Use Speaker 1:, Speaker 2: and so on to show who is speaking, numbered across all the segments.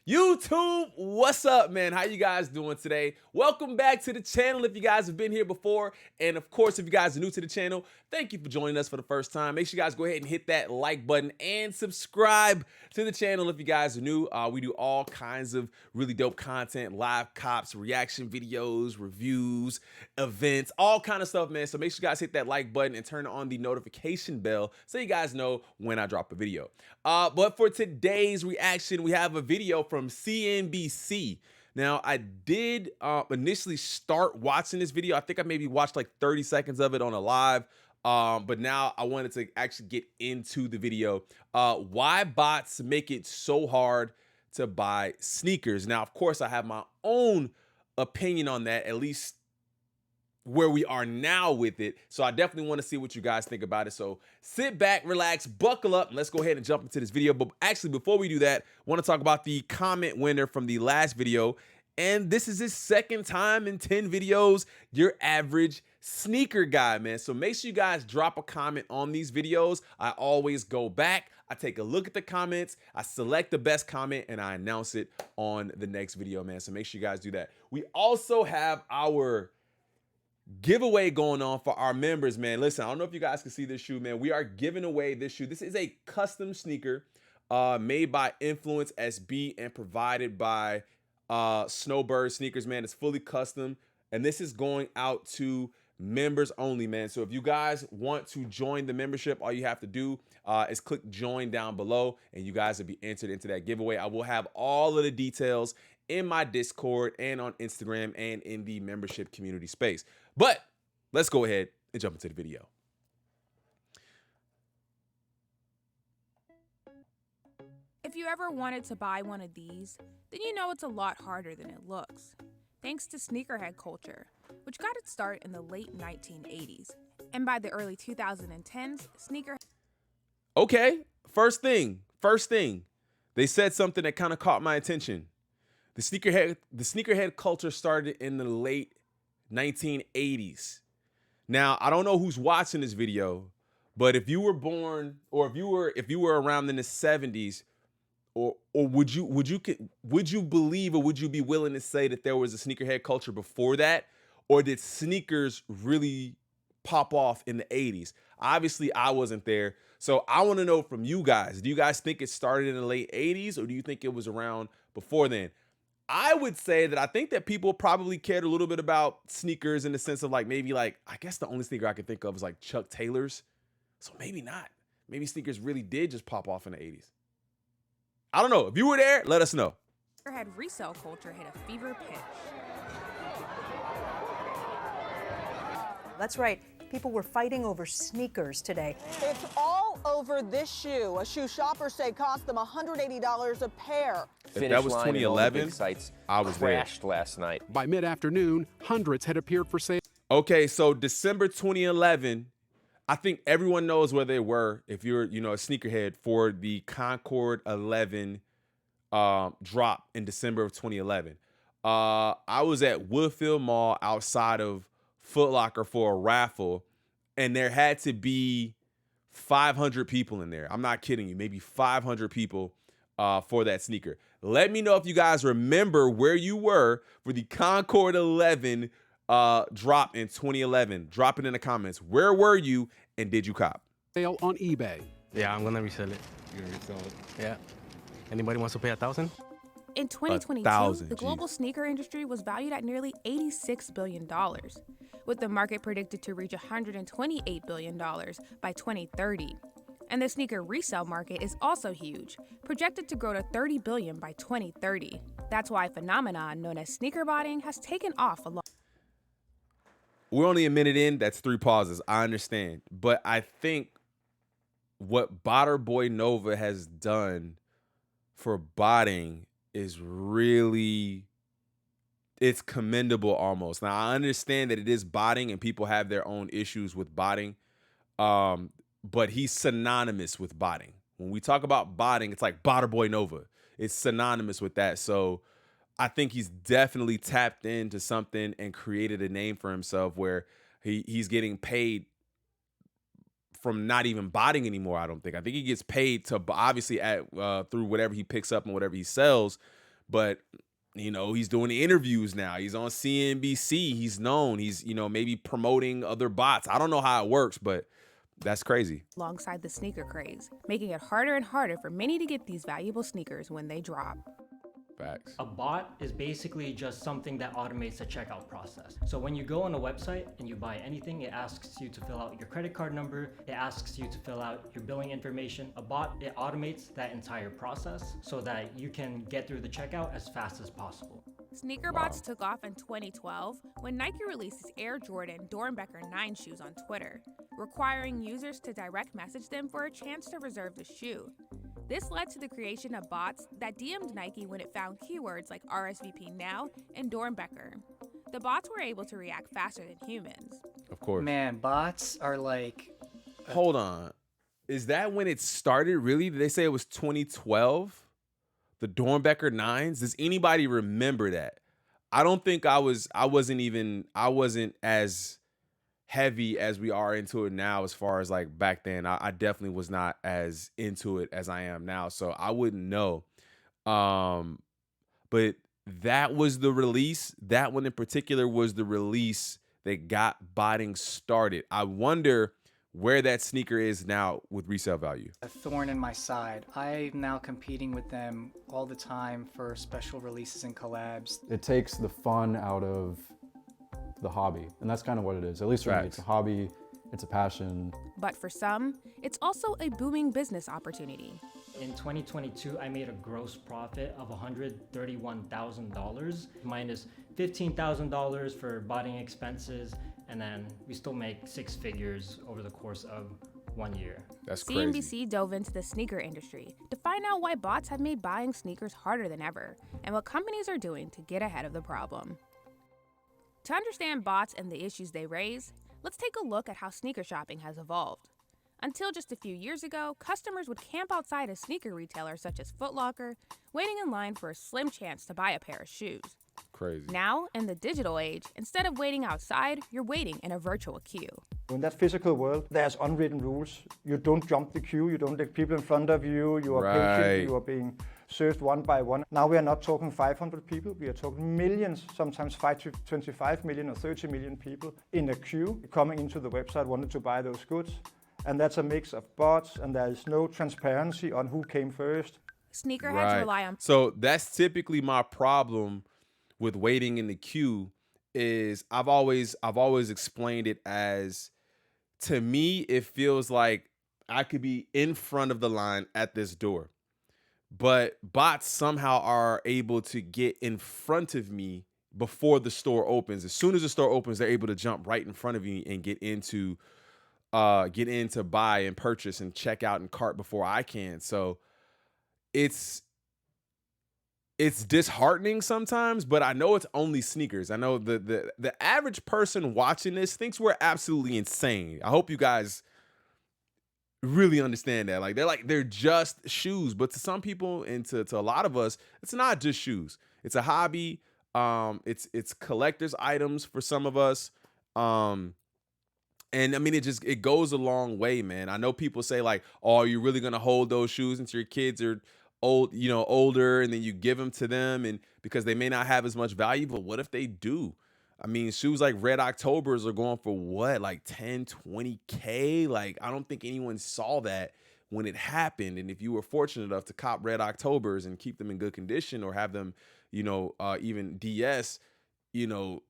Speaker 1: YouTube, what's up, man? How you guys doing today? Welcome back to the channel if you guys have been here before. And of course, if you guys are new to the channel, thank you for joining us for the first time. Make sure you guys go ahead and hit that like button and subscribe to the channel if you guys are new. We do all kinds of really dope content, live cops, reaction videos, reviews, events, all kind of stuff, man. So make sure you guys hit that like button and turn on the notification bell so you guys know when I drop a video. But for today's reaction, we have a video from CNBC. Now, I did initially start watching this video. I think I maybe watched like 30 seconds of it on a live. But now I wanted to actually get into the video. Why bots make it so hard to buy sneakers. Now, of course, I have my own opinion on that, at least where we are now with it. So I definitely want to see what you guys think about it. So sit back, relax, buckle up, and let's go ahead and jump into this video. But actually, before we do that, I want to talk about the comment winner from the last video. And this is his second time in 10 videos, your average sneaker guy, man. So make sure you guys drop a comment on these videos. I always go back, I take a look at the comments, I select the best comment, and I announce it on the next video, man. So make sure you guys do that. We also have our giveaway going on for our members, man. Listen, I don't know if you guys can see this shoe, man. We are giving away this shoe. This is a custom sneaker made by Influence SB and provided by Snowbird Sneakers, man. It's fully custom, and this is going out to members only, man. So if you guys want to join the membership, all you have to do is click join down below, and you guys will be entered into that giveaway. I will have all of the details in my Discord and on Instagram and in the membership community space. But let's go ahead and jump into the video.
Speaker 2: If you ever wanted to buy one of these, then you know it's a lot harder than it looks. Thanks to Sneakerhead Culture, which got its start in the late 1980s. And by the early 2010s,
Speaker 1: Okay, first thing. They said something that kind of caught my attention. The sneakerhead culture started in the late 1980s. Now, I don't know who's watching this video, but if you were born or if you were around in the 70s, or would you believe, or would you be willing to say that there was a sneakerhead culture before that, or did sneakers really pop off in the 80s? Obviously, I wasn't there, so I want to know from you guys. Do you guys think it started in the late 80s, or do you think it was around before then? I would say that I think that people probably cared a little bit about sneakers in the sense of like maybe like, I guess the only sneaker I could think of is like Chuck Taylor's. So maybe not. Maybe sneakers really did just pop off in the 80s. I don't know. If you were there, let us know.
Speaker 2: Sneakerhead resale culture hit a fever pitch.
Speaker 3: That's right. People were fighting over sneakers today.
Speaker 4: It's all over this shoe. A shoe shoppers say cost them $180 a pair.
Speaker 1: If that was 2011, I was
Speaker 5: crashed last night.
Speaker 6: By mid-afternoon, hundreds had appeared for sale.
Speaker 1: Okay, so December 2011, I think everyone knows where they were if you're, a sneakerhead for the Concord 11 drop in December of 2011. I was at Woodfield Mall outside of Foot Locker for a raffle, and there had to be 500 people in there. I'm not kidding you, maybe 500 people for that sneaker. Let me know if you guys remember where you were for the Concord 11 drop in 2011. Drop it in the comments. Where were you, and did you cop?
Speaker 6: Sale on eBay.
Speaker 7: Yeah, I'm gonna resell it.
Speaker 1: You're gonna resell it?
Speaker 7: Yeah. Anybody wants to pay $1,000?
Speaker 2: In 2022,
Speaker 1: 1,000,
Speaker 2: the global sneaker industry was valued at nearly $86 billion, with the market predicted to reach $128 billion by 2030. And the sneaker resale market is also huge, projected to grow to $30 billion by 2030. That's why a phenomenon known as sneaker botting has taken off a lot.
Speaker 1: We're only a minute in. That's 3 pauses. I understand. But I think what Botter Boy Nova has done for botting is really, it's commendable almost. Now, I understand that it is botting and people have their own issues with botting, but he's synonymous with botting. When we talk about botting, it's like Botter Boy Nova. It's synonymous with that. So I think he's definitely tapped into something and created a name for himself where he's getting paid from not even botting anymore. I think he gets paid to obviously through whatever he picks up and whatever he sells, but he's doing the interviews now. He's on CNBC. He's known. He's, maybe promoting other bots. I don't know how it works, but that's crazy.
Speaker 2: Alongside the sneaker craze, making it harder and harder for many to get these valuable sneakers when they drop.
Speaker 1: Facts.
Speaker 5: A bot is basically just something that automates the checkout process. So when you go on a website and you buy anything, it asks you to fill out your credit card number. It asks you to fill out your billing information. A bot, it automates that entire process so that you can get through the checkout as fast as possible.
Speaker 2: Sneaker bots took off in 2012 when Nike released its Air Jordan Dornbecker 9 shoes on Twitter, requiring users to direct message them for a chance to reserve the shoe. This led to the creation of bots that DM'd Nike when it found keywords like RSVP now and Dornbecker. The bots were able to react faster than humans.
Speaker 1: Of course.
Speaker 8: Man, bots are like...
Speaker 1: Hold on. Is that when it started, really? Did they say it was 2012? The Dornbecker 9s? Does anybody remember that? I don't think I wasn't as heavy as we are into it now as far as like back then. I definitely was not as into it as I am now, so I wouldn't know. But that was the release. That one in particular was the release that got botting started. I wonder where that sneaker is now with resale value.
Speaker 8: A thorn in my side. I'm now competing with them all the time for special releases and collabs.
Speaker 9: It takes the fun out of the hobby, and that's kind of what it is. At least for me, it's a hobby, it's a passion.
Speaker 2: But for some, it's also a booming business opportunity.
Speaker 5: In 2022, I made a gross profit of $131,000 minus $15,000 for botting expenses, and then we still make 6 figures over the course of 1 year.
Speaker 1: That's crazy.
Speaker 2: CNBC dove into the sneaker industry to find out why bots have made buying sneakers harder than ever and what companies are doing to get ahead of the problem. To understand bots and the issues they raise, let's take a look at how sneaker shopping has evolved. Until just a few years ago, customers would camp outside a sneaker retailer such as Foot Locker, waiting in line for a slim chance to buy a pair of shoes.
Speaker 1: Crazy.
Speaker 2: Now, in the digital age, instead of waiting outside, you're waiting in a virtual queue.
Speaker 10: In that physical world, there's unwritten rules. You don't jump the queue, you don't let people in front of you, you are patient, you are being served one by one. Now we are not talking 500 people, we are talking millions, sometimes 5 to 25 million or 30 million people in a queue coming into the website wanting to buy those goods. And that's a mix of bots, and there is no transparency on who came first.
Speaker 2: Sneakerheads rely on...
Speaker 1: So that's typically my problem with waiting in the queue is I've always explained it as, to me, it feels like I could be in front of the line at this door, but bots somehow are able to get in front of me before the store opens. As soon as the store opens, they're able to jump right in front of me and get in to buy and purchase and check out and cart before I can. So it's disheartening sometimes, but I know it's only sneakers. I know the average person watching this thinks we're absolutely insane. I hope you guys really understand that. Like they're just shoes, but to some people and to a lot of us, it's not just shoes. It's a hobby. It's collector's items for some of us. And I mean, it goes a long way, man. I know people say like, oh, are you really going to hold those shoes until your kids are older, and then you give them to them, and because they may not have as much value, but what if they do? I mean, shoes like Red Octobers are going for what, like 10, 20K? Like, I don't think anyone saw that when it happened. And if you were fortunate enough to cop Red Octobers and keep them in good condition or have them, even DS, you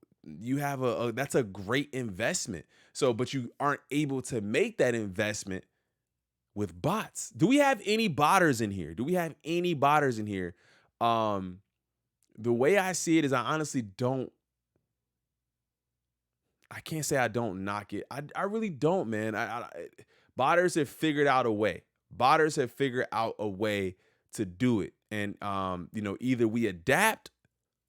Speaker 1: have that's a great investment. So, but you aren't able to make that investment with bots. Do we have any botters in here? The way I see it is I honestly don't. I can't say I don't knock it. I really don't, man. Botters have figured out a way. Botters have figured out a way to do it. And, either we adapt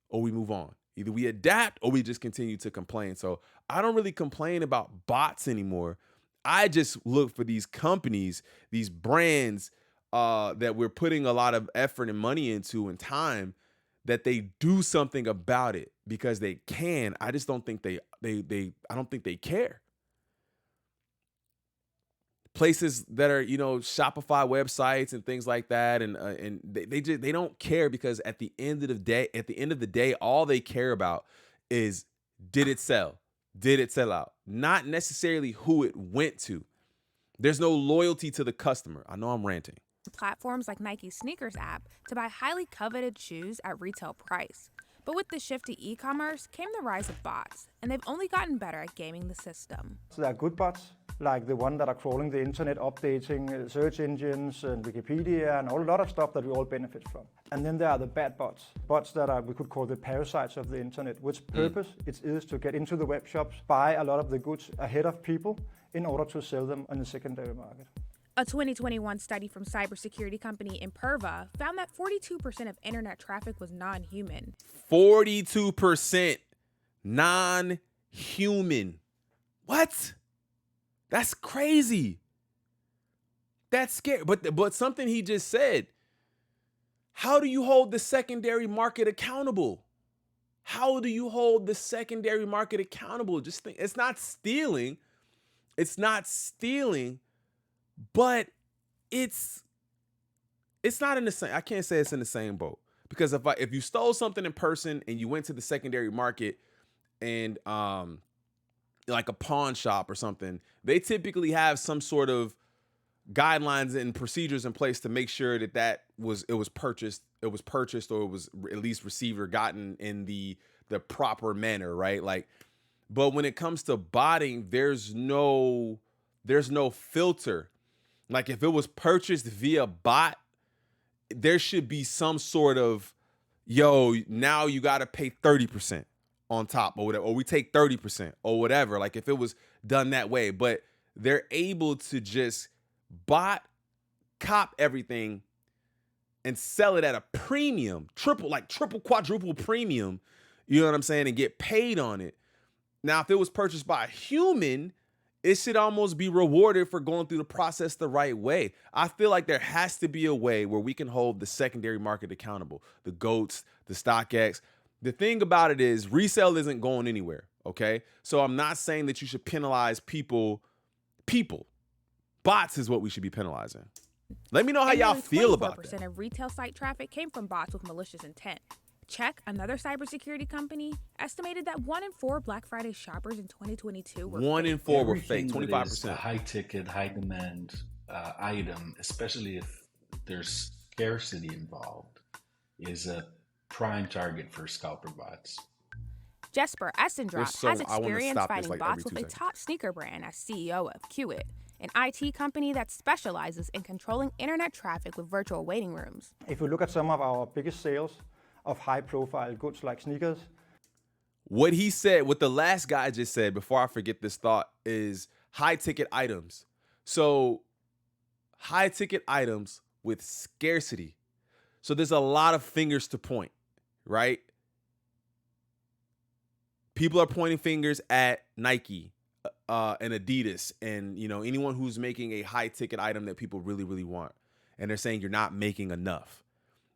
Speaker 1: or we move on. Either we adapt or we just continue to complain. So I don't really complain about bots anymore. I just look for these companies, these brands that we're putting a lot of effort and money into and time, that they do something about it because they can. I just don't think I don't think they care. places that are, you know, Shopify websites and things like that, and they don't care, because at the end of the day, all they care about is, did it sell? Did it sell out? Not necessarily who it went to. There's no loyalty to the customer. I know I'm ranting.
Speaker 2: Platforms like Nike's sneakers app to buy highly coveted shoes at retail price. But with the shift to e-commerce came the rise of bots, and they've only gotten better at gaming the system.
Speaker 10: So there are good bots, like the one that are crawling the internet, updating search engines and Wikipedia and a lot of stuff that we all benefit from. And then there are the bad bots, bots that are, we could call the parasites of the internet, which purpose it is to get into the web shops, buy a lot of the goods ahead of people in order to sell them on the secondary market.
Speaker 2: A 2021 study from cybersecurity company Imperva found that 42% of internet traffic was non-human.
Speaker 1: 42% non-human. What? That's crazy. That's scary. But something he just said. How do you hold the secondary market accountable? How do you hold the secondary market accountable? Just think, it's not stealing. It's not stealing, but it's not in the same. I can't say it's in the same boat, because if you stole something in person and you went to the secondary market and like a pawn shop or something, they typically have some sort of guidelines and procedures in place to make sure that it was purchased, or it was at least received or gotten in the proper manner, right? Like, but when it comes to botting, there's no filter. Like, if it was purchased via bot, there should be some sort of, now you got to pay 30% on top or whatever, or we take 30% or whatever. Like, if it was done that way, but they're able to just cop everything and sell it at a premium, triple, quadruple premium, you know what I'm saying, and get paid on it. Now, if it was purchased by a human, it should almost be rewarded for going through the process the right way. I feel like there has to be a way where we can hold the secondary market accountable. The GOATs, the StockX. The thing about it is, resale isn't going anywhere, okay? So I'm not saying that you should penalize people. Bots is what we should be penalizing. Let me know how y'all feel about that.
Speaker 2: 24% of retail site traffic came from bots with malicious intent. Check, another cybersecurity company, estimated that 1 in 4 Black Friday shoppers in 2022 were
Speaker 1: 1 in 4 were fake, 25%.
Speaker 11: A high ticket, high demand item, especially if there's scarcity involved, is a prime target for scalper bots.
Speaker 2: Jesper Essendrop has experience fighting bots with a top sneaker brand as CEO of Qit, an IT company that specializes in controlling internet traffic with virtual waiting rooms.
Speaker 10: If we look at some of our biggest sales of high-profile goods like sneakers,
Speaker 1: what he said, what the last guy just said, before I forget this thought, is high-ticket items. So high-ticket items with scarcity. So there's a lot of fingers to point, right? People are pointing fingers at Nike and Adidas and, anyone who's making a high-ticket item that people really, really want. And they're saying you're not making enough.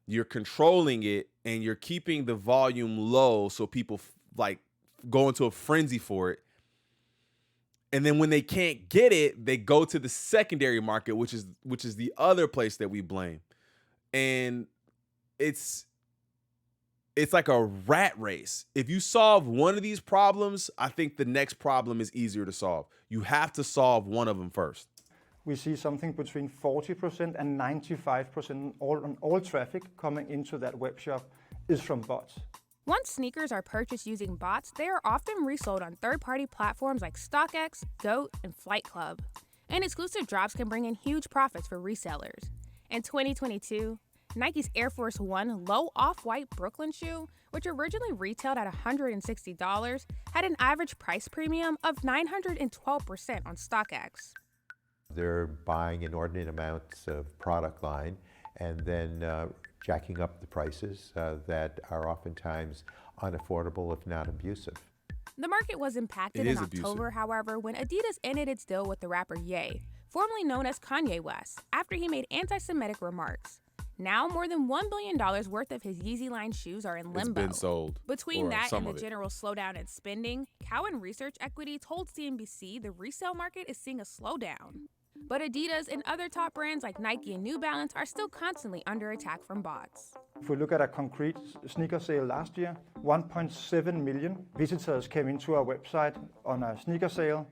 Speaker 1: You're controlling it and you're keeping the volume low so people go into a frenzy for it. And then when they can't get it, they go to the secondary market, which is the other place that we blame. And it's like a rat race. If you solve one of these problems, I think the next problem is easier to solve. You have to solve one of them first.
Speaker 10: We see something between 40% and 95% on all traffic coming into that web shop is from bots.
Speaker 2: Once sneakers are purchased using bots, they are often resold on third-party platforms like StockX, GOAT, and Flight Club. And exclusive drops can bring in huge profits for resellers. In 2022, Nike's Air Force One low off-white Brooklyn shoe, which originally retailed at $160, had an average price premium of 912% on StockX.
Speaker 12: They're buying inordinate amounts of product line and then jacking up the prices that are oftentimes unaffordable, if not abusive.
Speaker 2: The market was impacted in October, however, when Adidas ended its deal with the rapper Ye, formerly known as Kanye West, after he made anti-Semitic remarks. Now, more than $1 billion worth of his Yeezy line shoes are in limbo.
Speaker 1: It's been sold.
Speaker 2: Between that and the general slowdown in spending, Cowen Research Equity told CNBC the resale market is seeing a slowdown. But Adidas and other top brands like Nike and New Balance are still constantly under attack from bots.
Speaker 10: If we look at a concrete sneaker sale last year, 1.7 million visitors came into our website on a sneaker sale.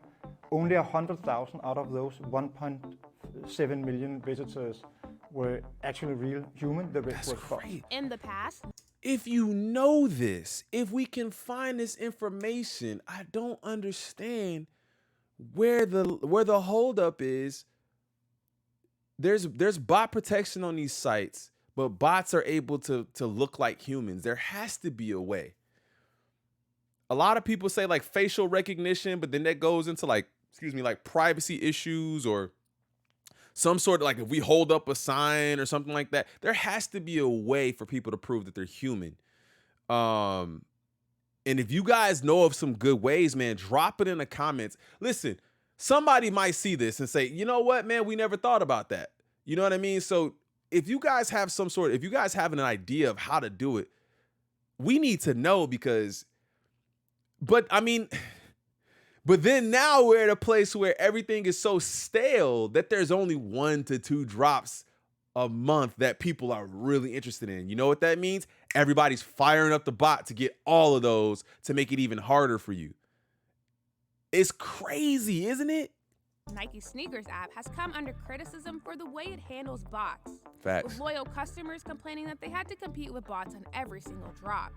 Speaker 10: Only 100,000 out of those 1.7 million visitors were actually real human. The rest was bots.
Speaker 2: In the past,
Speaker 1: if you know this, if we can find this information, I don't understand where the holdup is. There's bot protection on these sites, but bots are able to look like humans. There has to be a way. A lot of people say like facial recognition, but then that goes into like privacy issues or some sort of like if we hold up a sign or something like that. There has to be a way for people to prove that they're human. And if you guys know of some good ways, man, drop it in the comments. Listen, somebody might see this and say, you know what, man, we never thought about that. You know what I mean? So if you guys have if you guys have an idea of how to do it, we need to know because, but then now we're at a place where everything is so stale that there's only 1 to 2 drops a month that people are really interested in. You know what that means? Everybody's firing up the bot to get all of those to make it even harder for you. It's crazy, isn't it?
Speaker 2: Nike Sneakers app has come under criticism for the way it handles bots.
Speaker 1: Facts.
Speaker 2: With loyal customers complaining that they had to compete with bots on every single drop.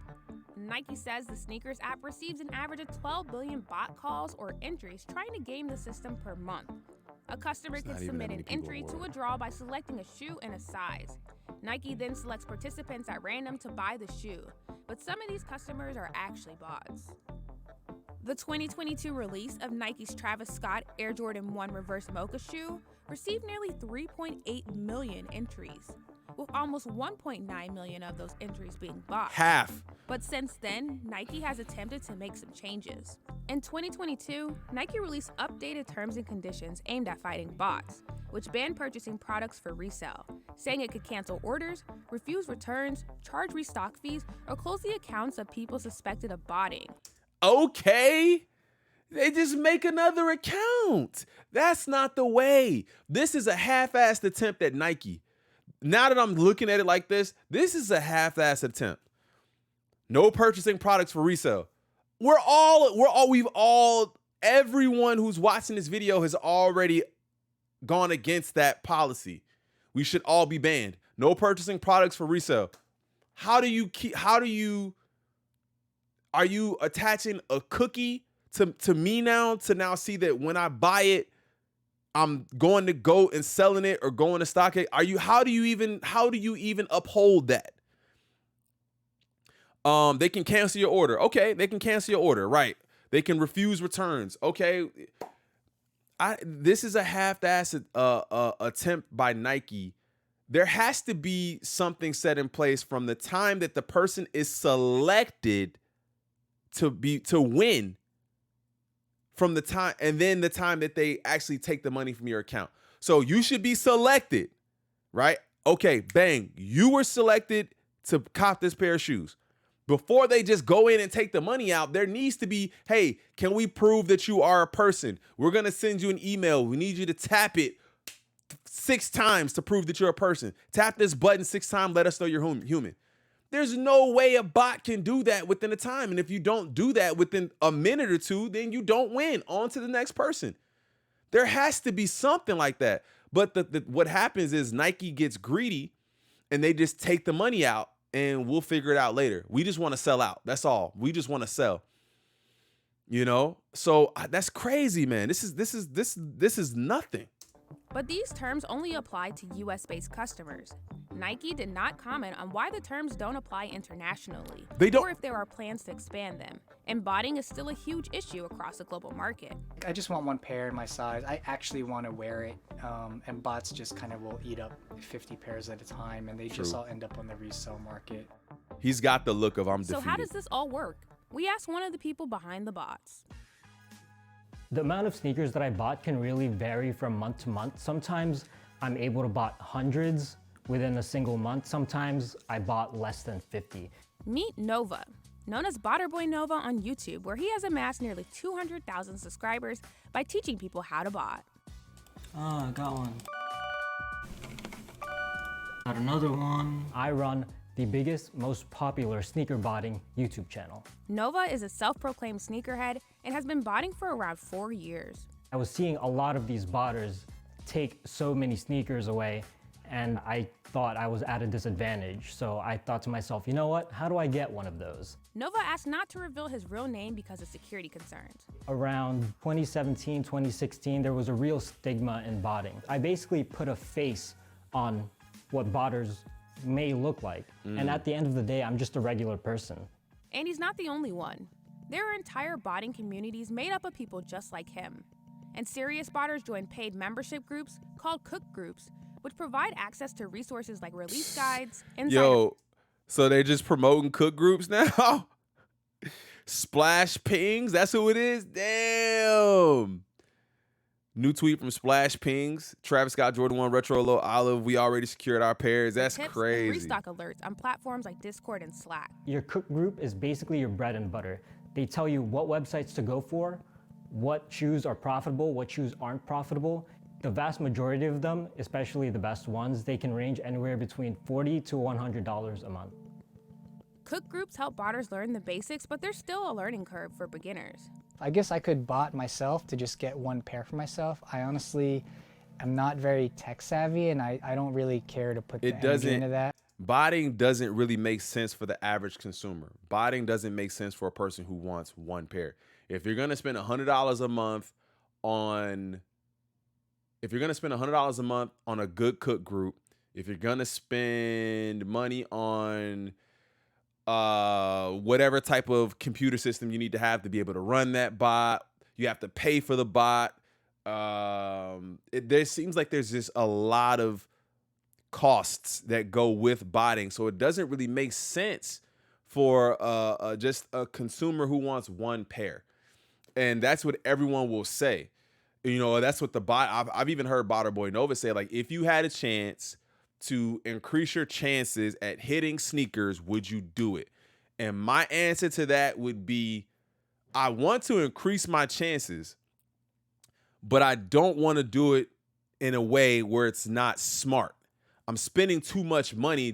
Speaker 2: Nike says the Sneakers app receives an average of 12 billion bot calls or entries trying to game the system per month. A customer can submit an entry to a draw by selecting a shoe and a size. Nike then selects participants at random to buy the shoe, but some of these customers are actually bots. The 2022 release of Nike's Travis Scott Air Jordan 1 Reverse Mocha shoe received nearly 3.8 million entries, with almost 1.9 million of those entries being bots.
Speaker 1: Half.
Speaker 2: But since then, Nike has attempted to make some changes. In 2022, Nike released updated terms and conditions aimed at fighting bots, which banned purchasing products for resale, saying it could cancel orders, refuse returns, charge restock fees, or close the accounts of people suspected of botting.
Speaker 1: Okay, they just make another account. That's not the way. This is a half-assed attempt at Nike. Now that I'm looking at it like this is a half-assed attempt. No purchasing products for resale. Everyone who's watching this video has already gone against that policy. We should all be banned. No purchasing products for resale. Are you attaching a cookie to me now to now see that when I buy it, I'm going to go and selling it or going to stock it? How do you even uphold that? They can cancel your order. Okay, they can cancel your order, right? They can refuse returns. Okay. This is a half-assed attempt by Nike. There has to be something set in place from the time that the person is selected to win, from the time, and then the time that they actually take the money from your account. So you should be selected, right? Okay, bang, you were selected to cop this pair of shoes. Before they just go in and take the money out, there needs to be, hey, can we prove that you are a person? We're going to send you an email. We need you to tap it 6 times to prove that you're a person. Tap this button 6 times, let us know you're human. There's no way a bot can do that within a time. And if you don't do that within a minute or two, then you don't win. On to the next person. There has to be something like that. But what happens is Nike gets greedy and they just take the money out and we'll figure it out later. We just want to sell out. That's all. We just want to sell. You know? So that's crazy, man. This is nothing.
Speaker 2: But these terms only apply to US-based customers. Nike did not comment on why the terms don't apply internationally, or if there are plans to expand them. And botting is still a huge issue across the global market.
Speaker 8: I just want one pair in my size. I actually want to wear it, and bots just kind of will eat up 50 pairs at a time, and they just all end up on the resale market.
Speaker 1: He's got the look of I'm defeated.
Speaker 2: So how does this all work? We asked one of the people behind the bots.
Speaker 5: The amount of sneakers that I bought can really vary from month to month. Sometimes I'm able to bought hundreds within a single month. Sometimes I bought less than 50.
Speaker 2: Meet Nova, known as Botterboy Nova on YouTube, where he has amassed nearly 200,000 subscribers by teaching people how to bot.
Speaker 5: Ah, I got one. Got another one. I run the biggest, most popular sneaker botting YouTube channel.
Speaker 2: Nova is a self-proclaimed sneakerhead and has been botting for around 4 years.
Speaker 5: I was seeing a lot of these botters take so many sneakers away, and I thought I was at a disadvantage. So I thought to myself, you know what? How do I get one of those?
Speaker 2: Nova asked not to reveal his real name because of security concerns.
Speaker 5: Around 2017, 2016, there was a real stigma in botting. I basically put a face on what botters may look like. And at the end of the day, I'm just a regular person.
Speaker 2: And he's not the only one. There are entire botting communities made up of people just like him. And serious botters join paid membership groups called cook groups, which provide access to resources like release guides,
Speaker 1: Yo, so they're just promoting cook groups now? Splash Pings, that's who it is? Damn. New tweet from Splash Pings. Travis Scott, Jordan 1, Retro Low Olive. We already secured our pairs. That's
Speaker 2: tips
Speaker 1: crazy.
Speaker 2: and restock alerts on platforms like Discord and Slack.
Speaker 5: Your cook group is basically your bread and butter. They tell you what websites to go for, what shoes are profitable, what shoes aren't profitable. The vast majority of them, especially the best ones, they can range anywhere between $40 to $100 a month.
Speaker 2: Cook groups help botters learn the basics, but there's still a learning curve for beginners.
Speaker 8: I guess I could bot myself to just get one pair for myself. I honestly am not very tech savvy, and I don't really care to put the energy into that.
Speaker 1: Botting doesn't really make sense for the average consumer. Botting doesn't make sense for a person who wants one pair. If you're gonna spend $100 a month on a good cook group, if you're gonna spend money on whatever type of computer system you need to be able to run that bot, you have to pay for the bot. There seems like there's just a lot of costs that go with botting, so it doesn't really make sense for just a consumer who wants one pair. And that's what everyone will say. You know, that's what I've even heard Botter Boy Nova say, like, if you had a chance to increase your chances at hitting sneakers, would you do it? And my answer to that would be, I want to increase my chances, but I don't want to do it in a way where it's not smart. I'm spending too much money.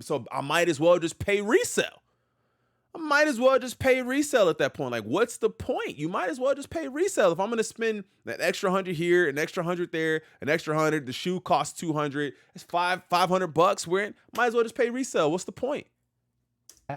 Speaker 1: So I might as well just pay resale. I might as well just pay resale at that point. Like, what's the point? You might as well just pay resale. If I'm going to spend that extra 100 here, an extra 100 there, an extra 100, the shoe costs 200. It's $500. Might as well just pay resale. What's the point?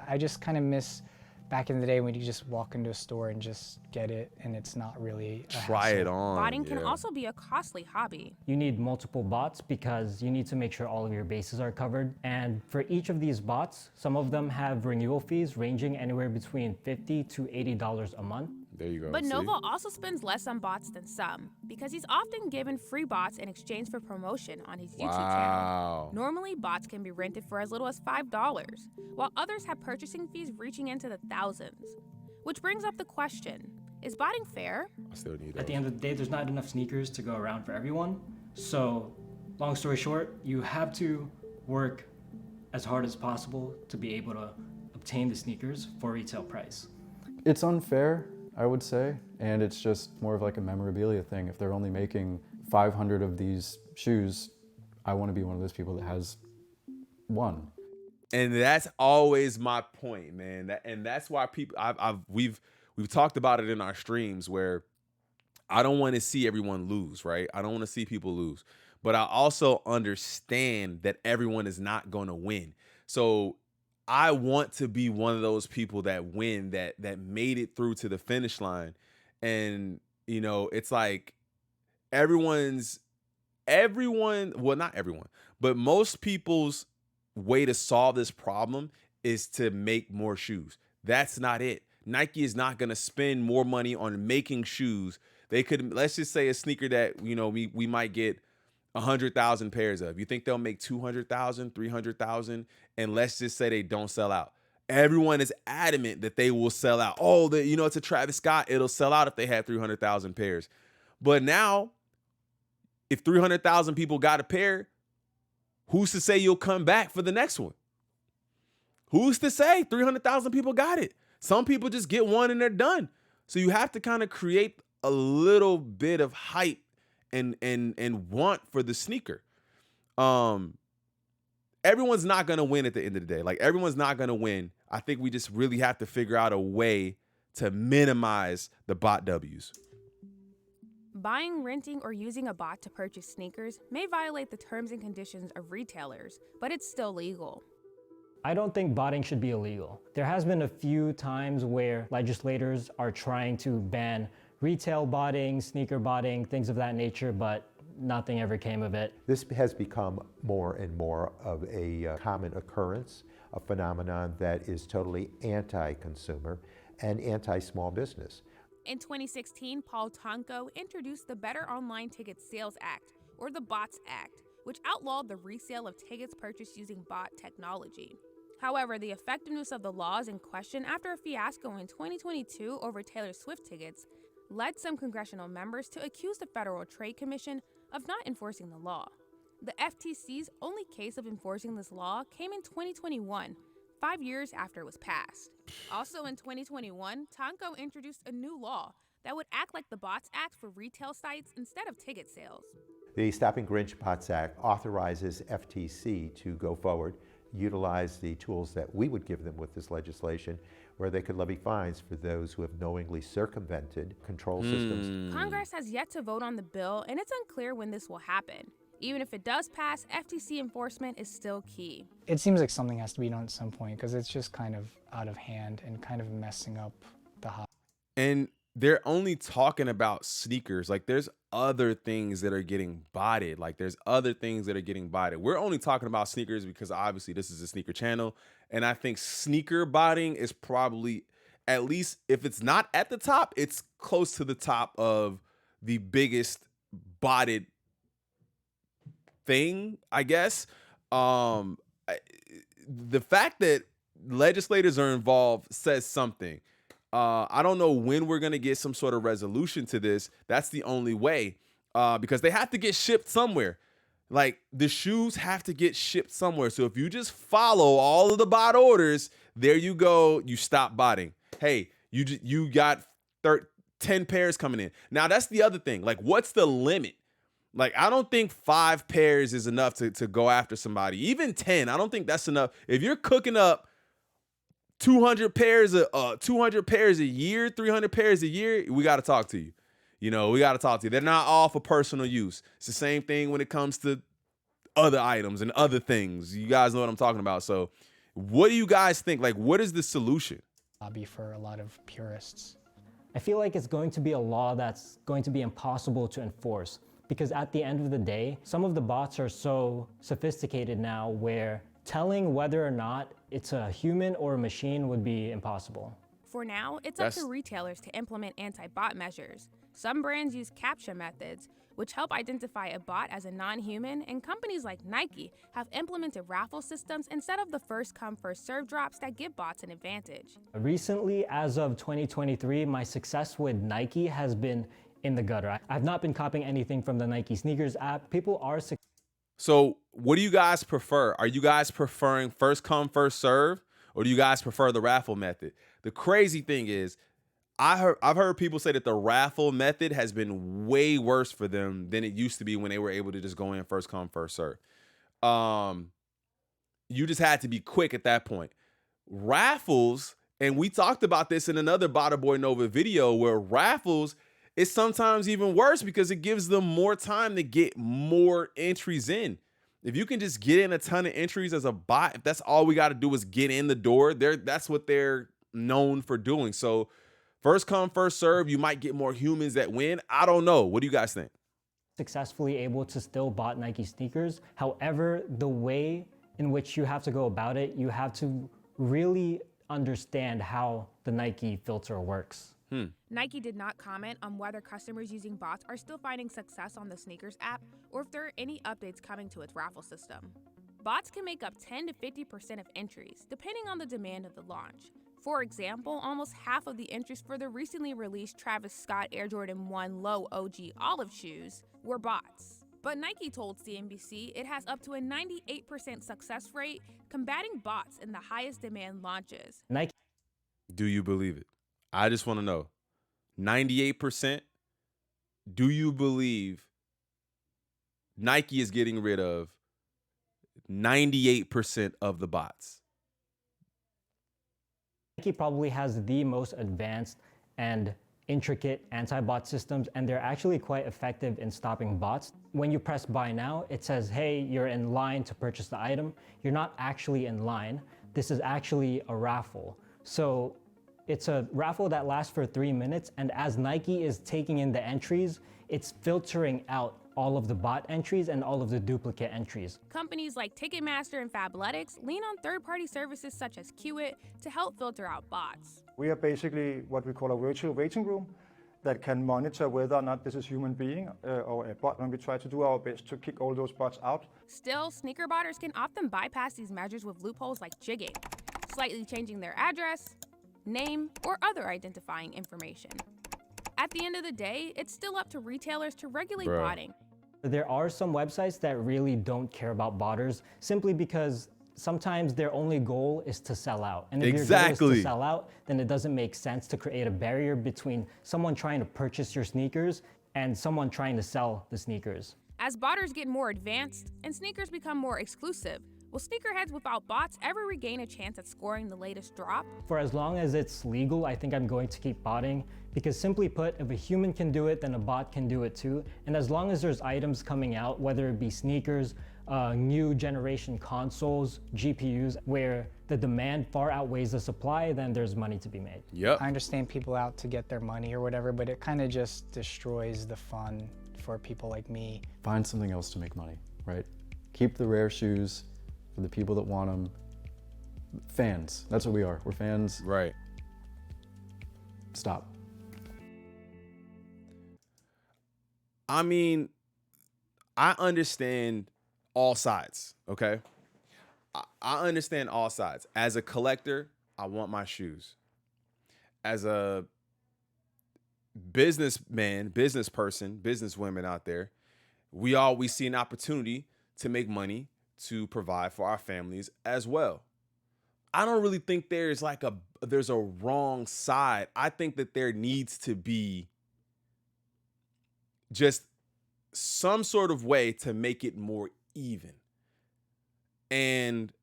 Speaker 8: I just kind of miss back in the day when you just walk into a store and just get it, and it's not really a
Speaker 1: Try
Speaker 8: hassle.
Speaker 1: it on.
Speaker 2: Botting can also be a costly hobby.
Speaker 5: You need multiple bots because you need to make sure all of your bases are covered. And for each of these bots, some of them have renewal fees ranging anywhere between $50 to $80 a month.
Speaker 1: There you go.
Speaker 2: But Nova also spends less on bots than some because he's often given free bots in exchange for promotion on his YouTube channel. Normally, bots can be rented for as little as $5, while others have purchasing fees reaching into the thousands. Which brings up the question, is botting fair?
Speaker 1: I still need
Speaker 5: At the end of the day, there's not enough sneakers to go around for everyone. So, long story short, you have to work as hard as possible to be able to obtain the sneakers for retail price.
Speaker 9: It's unfair, I would say, and it's just more of like a memorabilia thing. If they're only making 500 of these shoes, I want to be one of those people that has one.
Speaker 1: And that's always my point, man. That's why people we've talked about it in our streams where I don't want to see everyone lose, right? I don't want to see people lose. But I also understand that everyone is not going to win. So I want to be one of those people that win, that made it through to the finish line. And, you know, it's like well, not everyone, but most people's way to solve this problem is to make more shoes. That's not it. Nike is not going to spend more money on making shoes. They could, let's just say a sneaker that, you know, we might get 100,000 pairs of. You think they'll make 200,000, 300,000? And let's just say they don't sell out. Everyone is adamant that they will sell out. Oh, it's a Travis Scott. It'll sell out if they have 300,000 pairs. But now, if 300,000 people got a pair, who's to say you'll come back for the next one? Who's to say 300,000 people got it? Some people just get one and they're done. So you have to kind of create a little bit of hype and want for the sneaker. Everyone's not going to win at the end of the day. Like, everyone's not going to win. I think we just really have to figure out a way to minimize the bot W's.
Speaker 2: Buying, renting, or using a bot to purchase sneakers may violate the terms and conditions of retailers, but it's still legal.
Speaker 5: I don't think botting should be illegal. There has been a few times where legislators are trying to ban retail botting, sneaker botting, things of that nature, but nothing ever came of it.
Speaker 12: This has become more and more of a common occurrence, a phenomenon that is totally anti-consumer and anti-small business.
Speaker 2: In 2016, Paul Tonko introduced the Better Online Ticket Sales Act, or the BOTS Act, which outlawed the resale of tickets purchased using bot technology. However, the effectiveness of the laws in question after a fiasco in 2022 over Taylor Swift tickets led some congressional members to accuse the Federal Trade Commission of not enforcing the law. The FTC's only case of enforcing this law came in 2021, 5 years after it was passed. Also in 2021, Tonko introduced a new law that would act like the BOTS Act for retail sites instead of ticket sales.
Speaker 12: The Stopping Grinch Bots Act authorizes FTC to go forward, utilize the tools that we would give them with this legislation, where they could levy fines for those who have knowingly circumvented control systems.
Speaker 2: Congress has yet to vote on the bill, and it's unclear when this will happen. Even if it does pass, FTC enforcement is still key.
Speaker 8: It seems like something has to be done at some point because it's just kind of out of hand and kind of messing up the hobby.
Speaker 1: And they're only talking about sneakers. Like, there's other things that are getting botted. We're only talking about sneakers because obviously this is a sneaker channel. And I think sneaker botting is probably, at least if it's not at the top, it's close to the top of the biggest botted thing, I guess. The fact that legislators are involved says something. I don't know when we're going to get some sort of resolution to this. That's the only way, because they have to get shipped somewhere. Like, the shoes have to get shipped somewhere. So if you just follow all of the bot orders, there you go. You stop botting. Hey, you got 10 pairs coming in. Now, that's the other thing. Like, what's the limit? Like, I don't think 5 pairs is enough to go after somebody. Even 10, I don't think that's enough. If you're cooking up 200 pairs a year, 300 pairs a year, we got to talk to you. We got to talk to you. They're not all for personal use. It's the same thing when it comes to other items and other things. You guys know what I'm talking about. So what do you guys think? Like, what is the solution?
Speaker 8: Hobby for a lot of purists.
Speaker 5: I feel like it's going to be a law that's going to be impossible to enforce, because at the end of the day, some of the bots are so sophisticated now where telling whether or not it's a human or a machine would be impossible.
Speaker 2: For now, it's up to retailers to implement anti-bot measures. Some brands use CAPTCHA methods, which help identify a bot as a non-human, and companies like Nike have implemented raffle systems instead of the first-come, first-served drops that give bots an advantage.
Speaker 5: Recently, as of 2023, my success with Nike has been in the gutter. I've not been copying anything from the Nike sneakers app. People are.
Speaker 1: So what do you guys prefer? Are you guys preferring first come, first serve? Or do you guys prefer the raffle method? The crazy thing is, I've heard people say that the raffle method has been way worse for them than it used to be when they were able to just go in first come, first serve. You just had to be quick at that point. Raffles, and we talked about this in another Bada Boy Nova video, where raffles is sometimes even worse because it gives them more time to get more entries in. If you can just get in a ton of entries as a bot, if that's all we got to do is get in the door, that's what they're known for doing. So first come, first serve, you might get more humans that win. I don't know. What do you guys think?
Speaker 5: Successfully able to still bot Nike sneakers. However, the way in which you have to go about it, you have to really understand how the Nike filter works.
Speaker 2: Nike did not comment on whether customers using bots are still finding success on the sneakers app or if there are any updates coming to its raffle system. Bots can make up 10 to 50% of entries, depending on the demand of the launch. For example, almost half of the entries for the recently released Travis Scott Air Jordan 1 Low OG Olive shoes were bots. But Nike told CNBC it has up to a 98% success rate combating bots in the highest demand launches.
Speaker 5: Nike.
Speaker 1: Do you believe it? I just want to know, 98%, do you believe Nike is getting rid of 98% of the bots.
Speaker 5: Nike probably has the most advanced and intricate anti-bot systems, and they're actually quite effective in stopping bots. When you press buy now, it says, hey, you're in line to purchase the item. You're not actually in line. This is actually a raffle. So it's a raffle that lasts for 3 minutes, and as Nike is taking in the entries, it's filtering out all of the bot entries and all of the duplicate entries.
Speaker 2: Companies like Ticketmaster and Fabletics lean on third-party services such as Qit to help filter out bots.
Speaker 10: We are basically what we call a virtual waiting room that can monitor whether or not this is a human being or a bot, and we try to do our best to kick all those bots out.
Speaker 2: Still, sneaker botters can often bypass these measures with loopholes like jigging, slightly changing their address, name, or other identifying information. At the end of the day, it's still up to retailers to regulate botting.
Speaker 5: There are some websites that really don't care about botters simply because sometimes their only goal is to sell out. And if your goal is to sell out, then it doesn't make sense to create a barrier between someone trying to purchase your sneakers and someone trying to sell the sneakers.
Speaker 2: As botters get more advanced and sneakers become more exclusive, will sneakerheads without bots ever regain a chance at scoring the latest drop?
Speaker 5: For as long as it's legal, I think I'm going to keep botting, because simply put, if a human can do it, then a bot can do it too. And as long as there's items coming out, whether it be sneakers, new generation consoles, GPUs, where the demand far outweighs the supply, then there's money to be made.
Speaker 8: I understand people out to get their money or whatever, but it kind of just destroys the fun for people like me.
Speaker 9: Find something else to make money, right? Keep the rare shoes for the people that want them. Fans, that's what we are. We're fans.
Speaker 1: Right.
Speaker 9: Stop.
Speaker 1: I mean, I understand all sides, okay? I understand all sides. As a collector, I want my shoes. As a businessman, business person, businesswomen out there, we always see an opportunity to make money to provide for our families as well. I don't really think there's a wrong side. I think that there needs to be just some sort of way to make it more even. And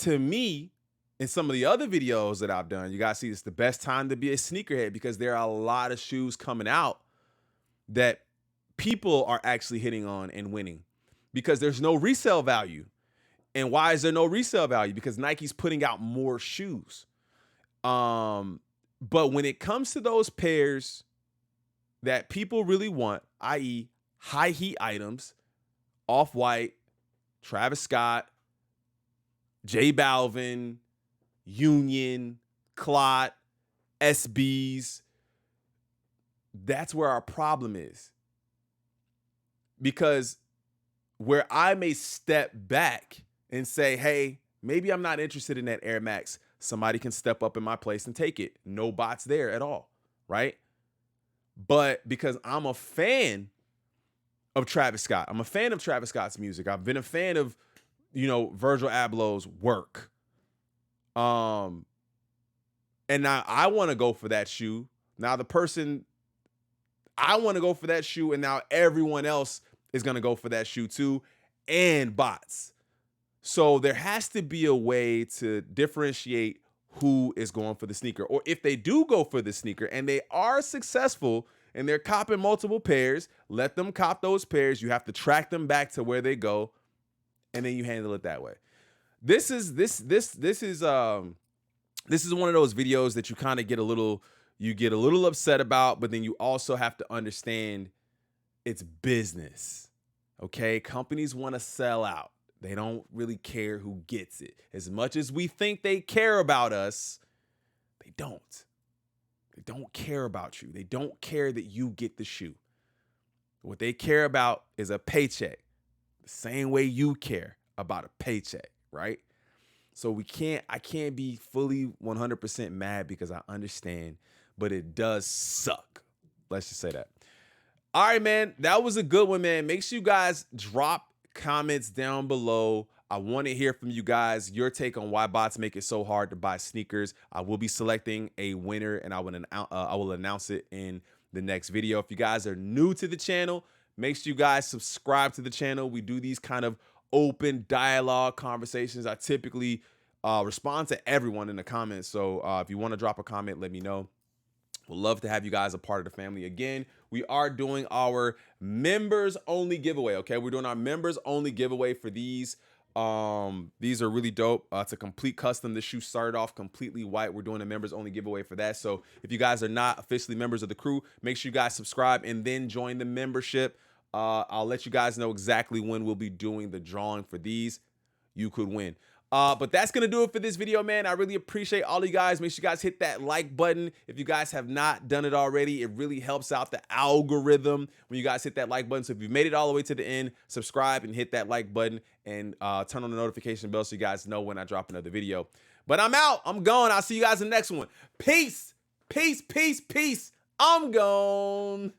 Speaker 1: to me, in some of the other videos that I've done, you guys see it's the best time to be a sneakerhead because there are a lot of shoes coming out that people are actually hitting on and winning because there's no resale value. And why is there no resale value? Because Nike's putting out more shoes. But when it comes to those pairs that people really want, i.e. high heat items, Off-White, Travis Scott, J Balvin, Union, Clot, SBs, that's where our problem is. Because where I may step back and say, hey, maybe I'm not interested in that Air Max. Somebody can step up in my place and take it. No bots there at all, right? But because I'm a fan of Travis Scott, I'm a fan of Travis Scott's music. I've been a fan of, Virgil Abloh's work. And now I want to go for that shoe. Now I want to go for that shoe, and now everyone else is going to go for that shoe too, and bots. So there has to be a way to differentiate who is going for the sneaker. Or if they do go for the sneaker and they are successful and they're copping multiple pairs, let them cop those pairs. You have to track them back to where they go, and then you handle it that way. This is one of those videos that you kind of get a little upset about, but then you also have to understand it's business. Okay? Companies want to sell out. They don't really care who gets it. As much as we think they care about us, they don't. They don't care about you. They don't care that you get the shoe. What they care about is a paycheck. The same way you care about a paycheck, right? So I can't be fully 100% mad because I understand, but it does suck. Let's just say that. All right, man. That was a good one, man. Make sure you guys drop comments down below. I want to hear from you guys, your take on why bots make it so hard to buy sneakers. I will be selecting a winner, and I will announce it in the next video. If you guys are new to the channel, Make sure you guys subscribe to the channel. We do these kind of open dialogue conversations. I typically respond to everyone in the comments. So if you want to drop a comment, let me know. We'd love to have you guys a part of the family. Again, we are doing our members only giveaway. Okay, we're doing our members only giveaway for these. These are really dope. It's a complete custom. This shoe started off completely white. We're doing a members only giveaway for that. So if you guys are not officially members of the crew, make sure you guys subscribe and then join the membership. I'll let you guys know exactly when we'll be doing the drawing for these. You could win. But that's going to do it for this video, man. I really appreciate all of you guys. Make sure you guys hit that like button. If you guys have not done it already, it really helps out the algorithm when you guys hit that like button. So if you've made it all the way to the end, subscribe and hit that like button and turn on the notification bell so you guys know when I drop another video. But I'm out. I'm gone. I'll see you guys in the next one. Peace. Peace, peace, peace. I'm gone.